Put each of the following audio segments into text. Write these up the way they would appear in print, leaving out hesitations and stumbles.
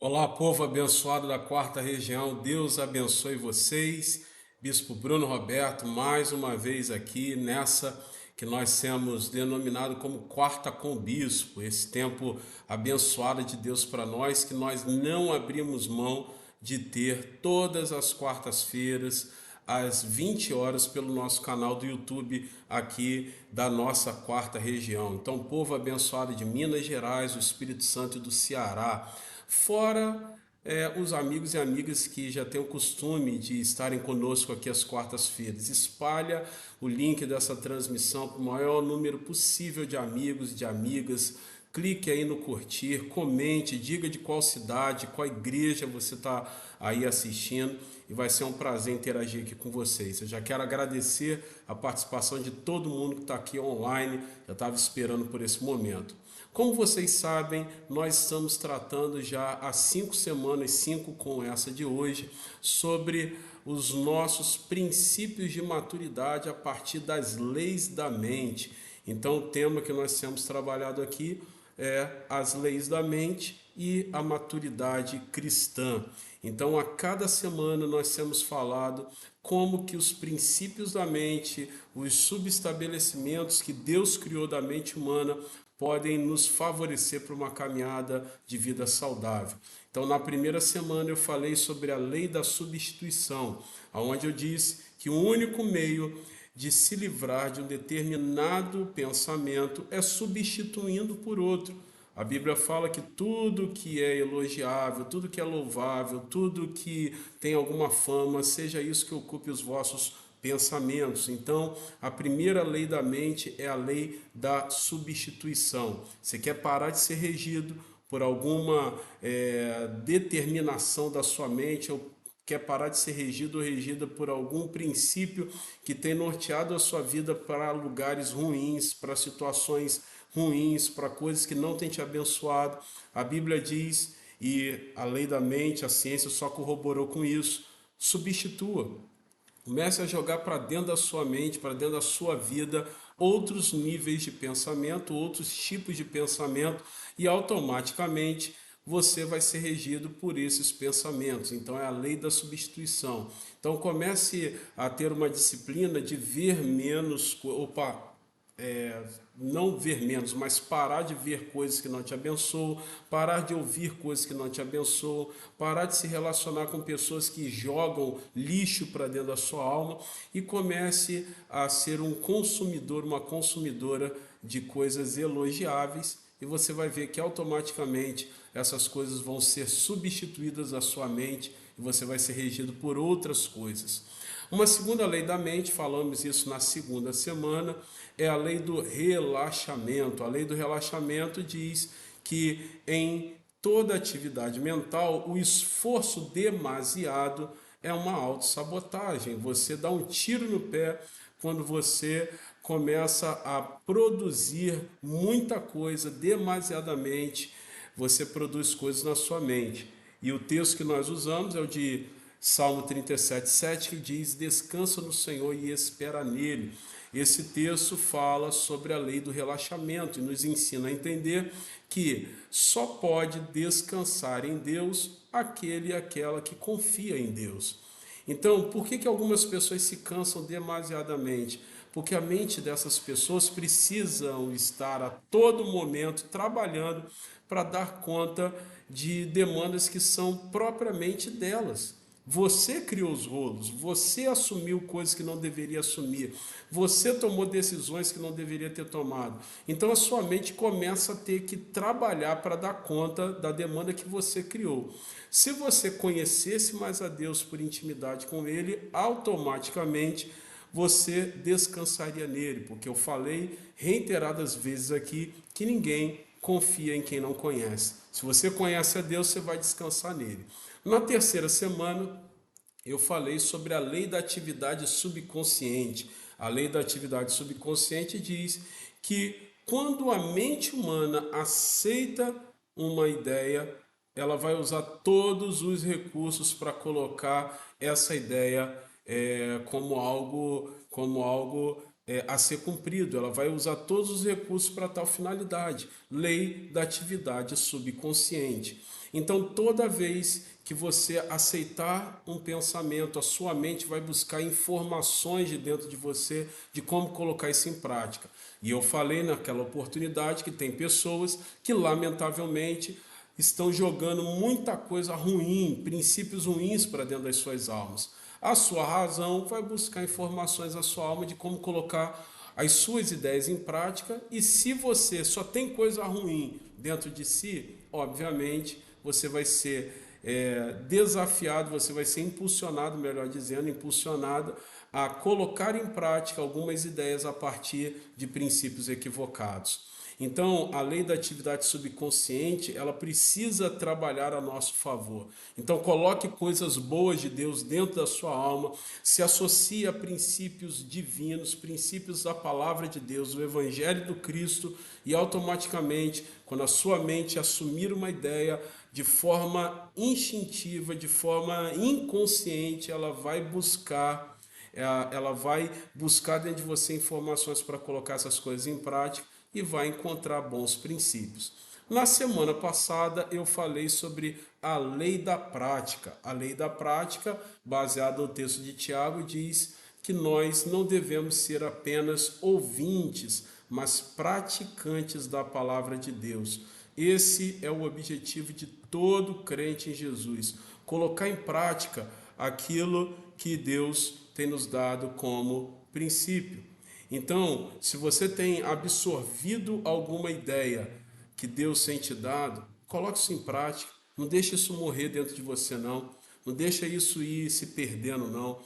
Olá, povo abençoado da quarta região, Deus abençoe vocês. Bispo Bruno Roberto, mais uma vez aqui nessa que nós temos denominado como quarta com o bispo, esse tempo abençoado de Deus para nós, que nós não abrimos mão de ter todas as quartas-feiras, às 20 horas, pelo nosso canal do YouTube aqui da nossa quarta região. Então, povo abençoado de Minas Gerais, do Espírito Santo e do Ceará. Fora os amigos e amigas que já têm o costume de estarem conosco aqui às quartas-feiras. Espalha o link dessa transmissão para o maior número possível de amigos e de amigas. Clique aí no curtir, comente, diga de qual cidade, qual igreja você está aí assistindo e vai ser um prazer interagir aqui com vocês. Eu já quero agradecer a participação de todo mundo que está aqui online, já estava esperando por esse momento. Como vocês sabem, nós estamos tratando já há 5 semanas, 5 com essa de hoje, sobre os nossos princípios de maturidade a partir das leis da mente. Então, o tema que nós temos trabalhado aqui é as leis da mente e a maturidade cristã. Então, a cada semana nós temos falado como que os princípios da mente, os subestabelecimentos que Deus criou da mente humana podem nos favorecer para uma caminhada de vida saudável. Então, na primeira semana eu falei sobre a lei da substituição, onde eu disse que o único meio de se livrar de um determinado pensamento é substituindo por outro. A Bíblia fala que tudo que é elogiável, tudo que é louvável, tudo que tem alguma fama, seja isso que ocupe os vossos pensamentos. Então, a primeira lei da mente é a lei da substituição. Você quer parar de ser regido por alguma determinação da sua mente, ou quer parar de ser regido ou regida por algum princípio que tem norteado a sua vida para lugares ruins, para situações ruins, para coisas que não têm te abençoado. A Bíblia diz, e a lei da mente, a ciência só corroborou com isso, substitua. Comece a jogar para dentro da sua mente, para dentro da sua vida, outros níveis de pensamento, outros tipos de pensamento, e automaticamente você vai ser regido por esses pensamentos. Então é a lei da substituição. Então comece a ter uma disciplina de ver menos, não ver menos, mas parar de ver coisas que não te abençoam, parar de ouvir coisas que não te abençoam, parar de se relacionar com pessoas que jogam lixo para dentro da sua alma e comece a ser um consumidor, uma consumidora de coisas elogiáveis, e você vai ver que automaticamente essas coisas vão ser substituídas à sua mente e você vai ser regido por outras coisas. Uma segunda lei da mente, falamos isso na segunda semana, é a lei do relaxamento. A lei do relaxamento diz que em toda atividade mental, o esforço demasiado é uma autossabotagem. Você dá um tiro no pé quando você começa a produzir muita coisa demasiadamente, você produz coisas na sua mente. E o texto que nós usamos é o de Salmo 37:7, que diz: descansa no Senhor e espera nele. Esse texto fala sobre a lei do relaxamento e nos ensina a entender que só pode descansar em Deus aquele e aquela que confia em Deus. Então, por que algumas pessoas se cansam demasiadamente? Porque a mente dessas pessoas precisam estar a todo momento trabalhando para dar conta de demandas que são propriamente delas. Você criou os rolos, você assumiu coisas que não deveria assumir, você tomou decisões que não deveria ter tomado. Então a sua mente começa a ter que trabalhar para dar conta da demanda que você criou. Se você conhecesse mais a Deus por intimidade com Ele, automaticamente você descansaria nele, porque eu falei reiteradas vezes aqui que ninguém confia em quem não conhece. Se você conhece a Deus, você vai descansar nele. Na terceira semana, eu falei sobre a lei da atividade subconsciente. A lei da atividade subconsciente diz que quando a mente humana aceita uma ideia, ela vai usar todos os recursos para colocar essa ideia como algo a ser cumprido, ela vai usar todos os recursos para tal finalidade. Lei da atividade subconsciente. Então, toda vez que você aceitar um pensamento, a sua mente vai buscar informações de dentro de você de como colocar isso em prática. E eu falei naquela oportunidade que tem pessoas que, lamentavelmente, estão jogando muita coisa ruim, princípios ruins para dentro das suas almas. A sua razão vai buscar informações da sua alma de como colocar as suas ideias em prática, e se você só tem coisa ruim dentro de si, obviamente você vai ser desafiado, você vai ser impulsionado, melhor dizendo, impulsionada a colocar em prática algumas ideias a partir de princípios equivocados. Então, a lei da atividade subconsciente, ela precisa trabalhar a nosso favor. Então, coloque coisas boas de Deus dentro da sua alma, se associe a princípios divinos, princípios da palavra de Deus, do Evangelho do Cristo, e automaticamente, quando a sua mente assumir uma ideia de forma instintiva, de forma inconsciente, ela vai buscar dentro de você informações para colocar essas coisas em prática e vai encontrar bons princípios. Na semana passada eu falei sobre a lei da prática. A lei da prática, baseada no texto de Tiago, diz que nós não devemos ser apenas ouvintes, mas praticantes da palavra de Deus. Esse é o objetivo de todo crente em Jesus, colocar em prática aquilo que Deus tem nos dado como princípio. Então, se você tem absorvido alguma ideia que Deus tem te dado, coloque isso em prática. Não deixe isso morrer dentro de você, não. Não deixe isso ir se perdendo, não.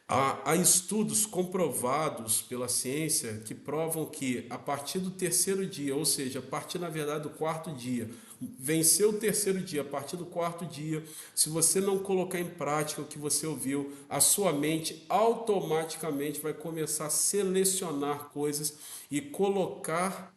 Há estudos comprovados pela ciência que provam que a partir do terceiro dia, ou seja, a partir, na verdade, do quarto dia, venceu o terceiro dia, a partir do quarto dia, se você não colocar em prática o que você ouviu, a sua mente automaticamente vai começar a selecionar coisas e colocar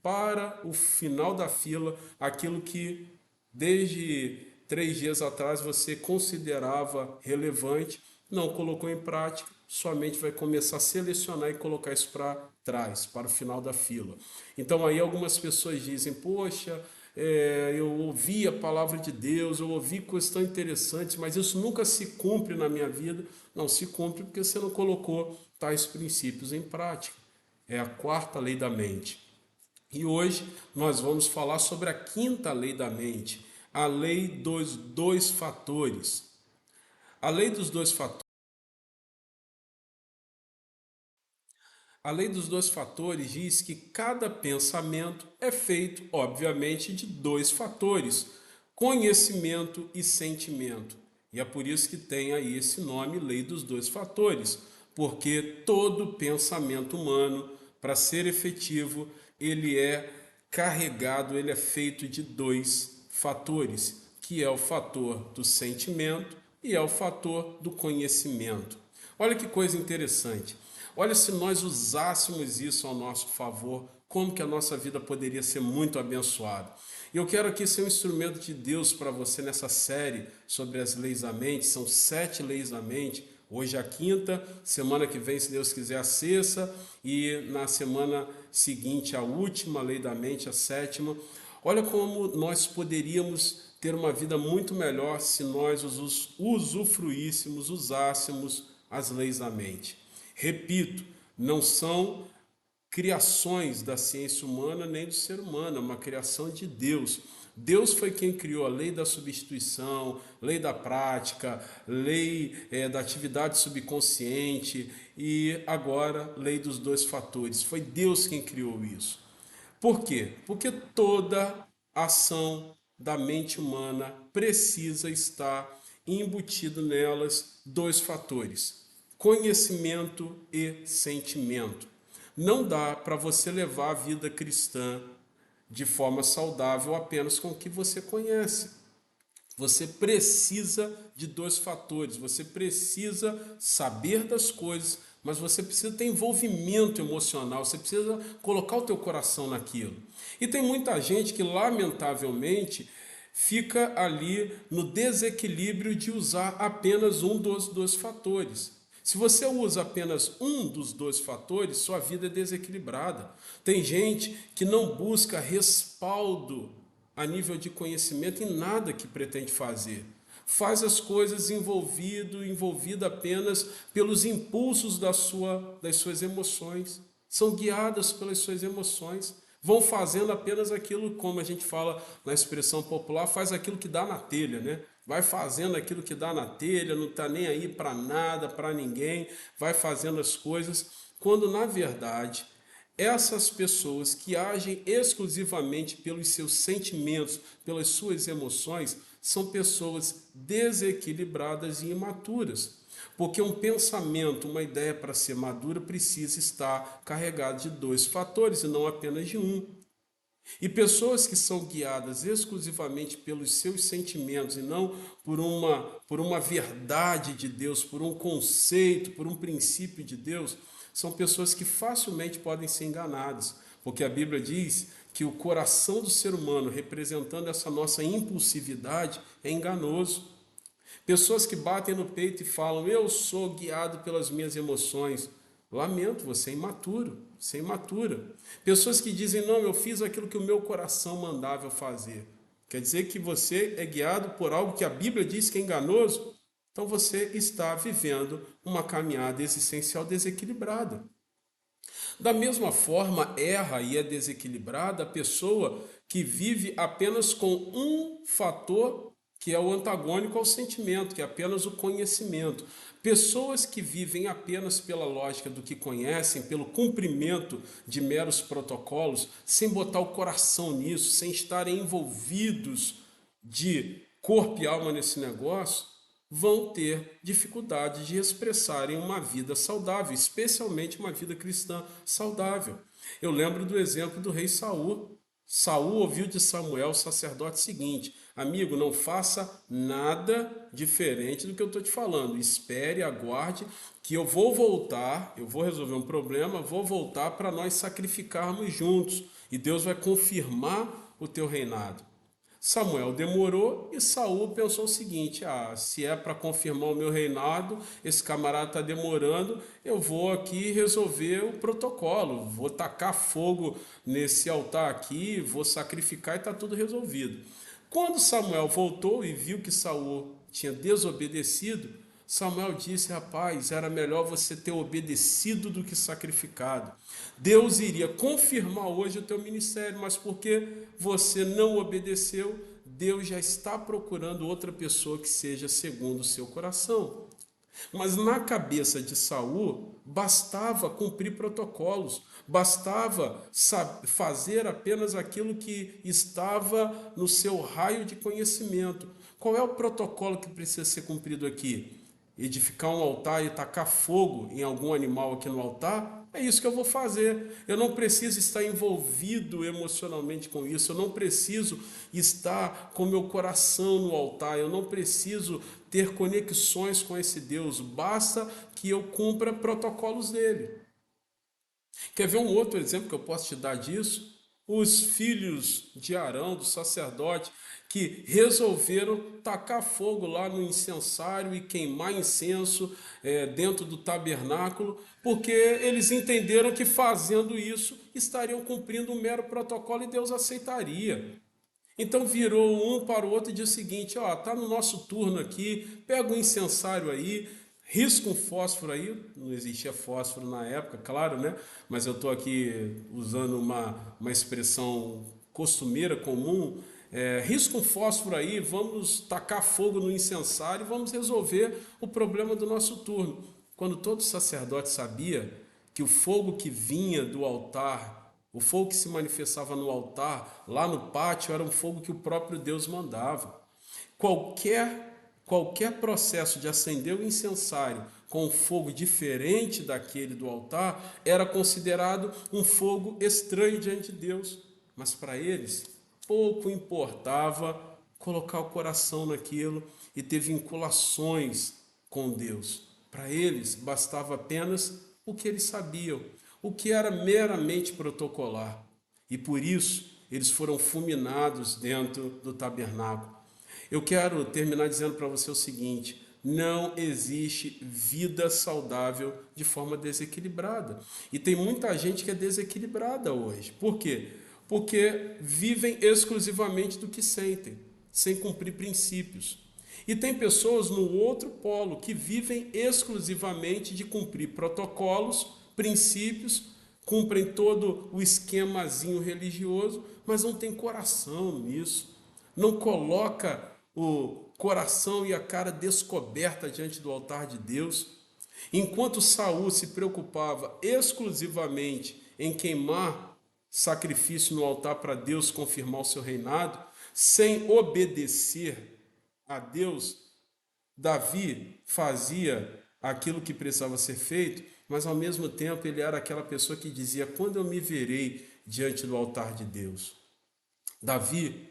para o final da fila aquilo que desde 3 dias atrás você considerava relevante, não colocou em prática, sua mente vai começar a selecionar e colocar isso para trás, para o final da fila. Então aí algumas pessoas dizem, poxa, eu ouvi a palavra de Deus, eu ouvi coisas tão interessantes, mas isso nunca se cumpre na minha vida. Não se cumpre porque você não colocou tais princípios em prática. É a quarta lei da mente. E hoje nós vamos falar sobre a quinta lei da mente, a lei dos dois fatores. A lei dos dois fatores. A lei dos dois fatores diz que cada pensamento é feito, obviamente, de dois fatores: conhecimento e sentimento. E é por isso que tem aí esse nome, lei dos dois fatores, porque todo pensamento humano, para ser efetivo, ele é carregado, ele é feito de dois fatores, que é o fator do sentimento e é o fator do conhecimento. Olha que coisa interessante. Olha, se nós usássemos isso ao nosso favor, como que a nossa vida poderia ser muito abençoada. E eu quero aqui ser um instrumento de Deus para você nessa série sobre as leis da mente. São 7 leis da mente. Hoje é a quinta, semana que vem, se Deus quiser, a sexta, e na semana seguinte a última lei da mente, a sétima. Olha como nós poderíamos ter uma vida muito melhor se nós usufruíssemos, usássemos as leis da mente. Repito, não são criações da ciência humana nem do ser humano, é uma criação de Deus. Deus foi quem criou a lei da substituição, lei da prática, lei da atividade subconsciente e agora lei dos dois fatores. Foi Deus quem criou isso. Por quê? Porque toda ação da mente humana precisa estar embutido nelas dois fatores: conhecimento e sentimento. Não dá para você levar a vida cristã de forma saudável apenas com o que você conhece. Você precisa de dois fatores. Você precisa saber das coisas, mas você precisa ter envolvimento emocional. Você precisa colocar o teu coração naquilo. E tem muita gente que, lamentavelmente, fica ali no desequilíbrio de usar apenas um dos dois fatores. Se você usa apenas um dos dois fatores, sua vida é desequilibrada. Tem gente que não busca respaldo a nível de conhecimento em nada que pretende fazer. Faz as coisas envolvido apenas pelos impulsos das suas emoções. São guiadas pelas suas emoções. Vão fazendo apenas aquilo, como a gente fala na expressão popular, faz aquilo que dá na telha, né? Vai fazendo aquilo que dá na telha, não está nem aí para nada, para ninguém, vai fazendo as coisas, quando na verdade essas pessoas que agem exclusivamente pelos seus sentimentos, pelas suas emoções, são pessoas desequilibradas e imaturas. Porque um pensamento, uma ideia para ser madura precisa estar carregado de dois fatores e não apenas de um. E pessoas que são guiadas exclusivamente pelos seus sentimentos e não por uma verdade de Deus, por um conceito, por um princípio de Deus, são pessoas que facilmente podem ser enganadas, porque a Bíblia diz que o coração do ser humano, representando essa nossa impulsividade, é enganoso. Pessoas que batem no peito e falam, eu sou guiado pelas minhas emoções. Lamento, você é imaturo, você é imatura. Pessoas que dizem, não, eu fiz aquilo que o meu coração mandava eu fazer. Quer dizer que você é guiado por algo que a Bíblia diz que é enganoso? Então você está vivendo uma caminhada existencial desequilibrada. Da mesma forma, erra e é desequilibrada a pessoa que vive apenas com um fator que é o antagônico ao sentimento, que é apenas o conhecimento. Pessoas que vivem apenas pela lógica do que conhecem, pelo cumprimento de meros protocolos, sem botar o coração nisso, sem estarem envolvidos de corpo e alma nesse negócio, vão ter dificuldade de expressarem uma vida saudável, especialmente uma vida cristã saudável. Eu lembro do exemplo do rei Saul. Saul ouviu de Samuel, o sacerdote, o seguinte: amigo, não faça nada diferente do que eu estou te falando. Espere, aguarde, que eu vou voltar, eu vou resolver um problema, vou voltar para nós sacrificarmos juntos. E Deus vai confirmar o teu reinado. Samuel demorou e Saul pensou o seguinte: se é para confirmar o meu reinado, esse camarada está demorando, eu vou aqui resolver o protocolo, vou tacar fogo nesse altar aqui, vou sacrificar e está tudo resolvido. Quando Samuel voltou e viu que Saul tinha desobedecido, Samuel disse: rapaz, era melhor você ter obedecido do que sacrificado. Deus iria confirmar hoje o teu ministério, mas porque você não obedeceu, Deus já está procurando outra pessoa que seja segundo o seu coração. Mas na cabeça de Saul, bastava cumprir protocolos, bastava fazer apenas aquilo que estava no seu raio de conhecimento. Qual é o protocolo que precisa ser cumprido aqui? Edificar um altar e tacar fogo em algum animal aqui no altar? É isso que eu vou fazer. Eu não preciso estar envolvido emocionalmente com isso. Eu não preciso estar com meu coração no altar. Eu não preciso ter conexões com esse Deus. Basta que eu cumpra protocolos dele. Quer ver um outro exemplo que eu posso te dar disso? Os filhos de Arão, do sacerdote, que resolveram tacar fogo lá no incensário e queimar incenso dentro do tabernáculo, porque eles entenderam que fazendo isso estariam cumprindo um mero protocolo e Deus aceitaria. Então virou um para o outro e disse o seguinte: tá no nosso turno aqui, pega um incensário aí, risca um fósforo aí, não existia fósforo na época, claro, né? Mas eu estou aqui usando uma expressão costumeira, comum. Risca um fósforo aí, vamos tacar fogo no incensário e vamos resolver o problema do nosso turno. Quando todo sacerdote sabia que o fogo que vinha do altar, o fogo que se manifestava no altar, lá no pátio, era um fogo que o próprio Deus mandava. Qualquer processo de acender o incensário com um fogo diferente daquele do altar era considerado um fogo estranho diante de Deus. Mas para eles, pouco importava colocar o coração naquilo e ter vinculações com Deus. Para eles, bastava apenas o que eles sabiam, o que era meramente protocolar. E por isso, eles foram fulminados dentro do tabernáculo. Eu quero terminar dizendo para você o seguinte: Não existe vida saudável de forma desequilibrada. E tem muita gente que é desequilibrada hoje. Por quê? Porque vivem exclusivamente do que sentem, sem cumprir princípios. E tem pessoas no outro polo que vivem exclusivamente de cumprir protocolos, princípios, cumprem todo o esquemazinho religioso, mas não tem coração nisso. Não coloca o coração e a cara descoberta diante do altar de Deus. Enquanto Saul se preocupava exclusivamente em queimar sacrifício no altar para Deus confirmar o seu reinado, sem obedecer a Deus, Davi fazia aquilo que precisava ser feito, mas ao mesmo tempo ele era aquela pessoa que dizia: quando eu me verei diante do altar de Deus? Davi,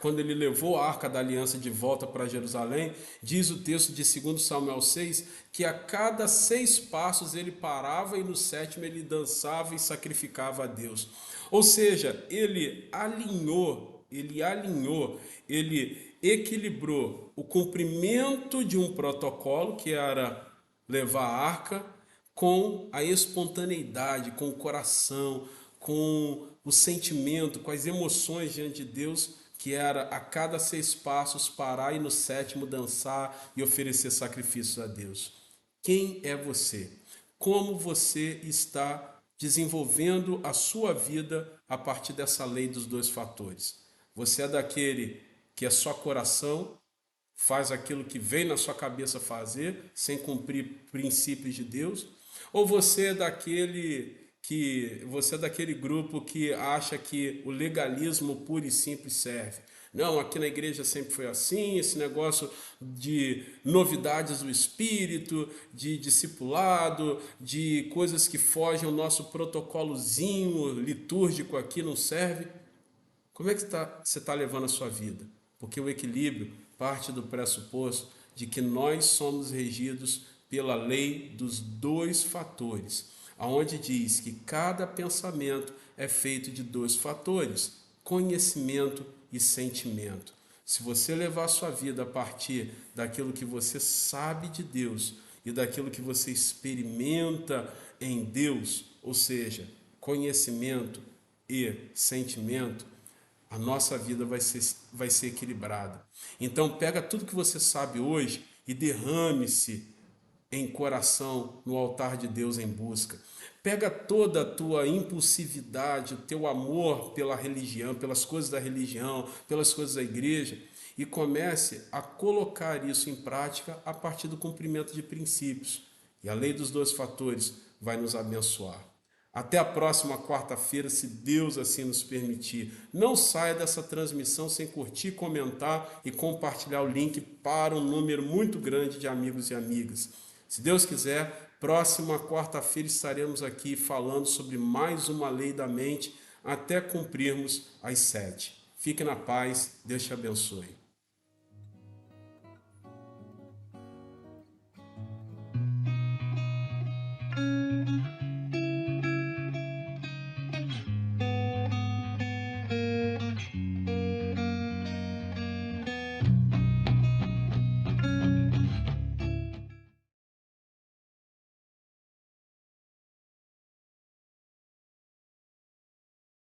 quando ele levou a Arca da Aliança de volta para Jerusalém, diz o texto de 2 Samuel 6, que a cada 6 passos ele parava e no 7º ele dançava e sacrificava a Deus. Ou seja, ele equilibrou o cumprimento de um protocolo, que era levar a arca, com a espontaneidade, com o coração, com o sentimento, com as emoções diante de Deus, que era a cada 6 passos parar e no 7º dançar e oferecer sacrifícios a Deus. Quem é você? Como você está desenvolvendo a sua vida a partir dessa lei dos 2 fatores? Você é daquele que é só coração, faz aquilo que vem na sua cabeça fazer, sem cumprir princípios de Deus? Ou você é daquele grupo que acha que o legalismo puro e simples serve? Não, aqui na igreja sempre foi assim, esse negócio de novidades do espírito, de discipulado, de coisas que fogem ao nosso protocolozinho litúrgico aqui não serve. Como é que você está levando a sua vida? Porque o equilíbrio parte do pressuposto de que nós somos regidos pela lei dos 2 fatores, aonde diz que cada pensamento é feito de 2 fatores, conhecimento e sentimento. Se você levar a sua vida a partir daquilo que você sabe de Deus e daquilo que você experimenta em Deus, ou seja, conhecimento e sentimento, a nossa vida vai ser equilibrada. Então pega tudo que você sabe hoje e derrame-se em coração no altar de Deus em busca. Pega toda a tua impulsividade, o teu amor pela religião, pelas coisas da religião, pelas coisas da igreja, e comece a colocar isso em prática a partir do cumprimento de princípios. E a lei dos 2 fatores vai nos abençoar. Até a próxima quarta-feira, se Deus assim nos permitir. Não saia dessa transmissão sem curtir, comentar e compartilhar o link para um número muito grande de amigos e amigas. Se Deus quiser, próxima quarta-feira estaremos aqui falando sobre mais uma lei da mente até cumprirmos as 7. Fique na paz, Deus te abençoe.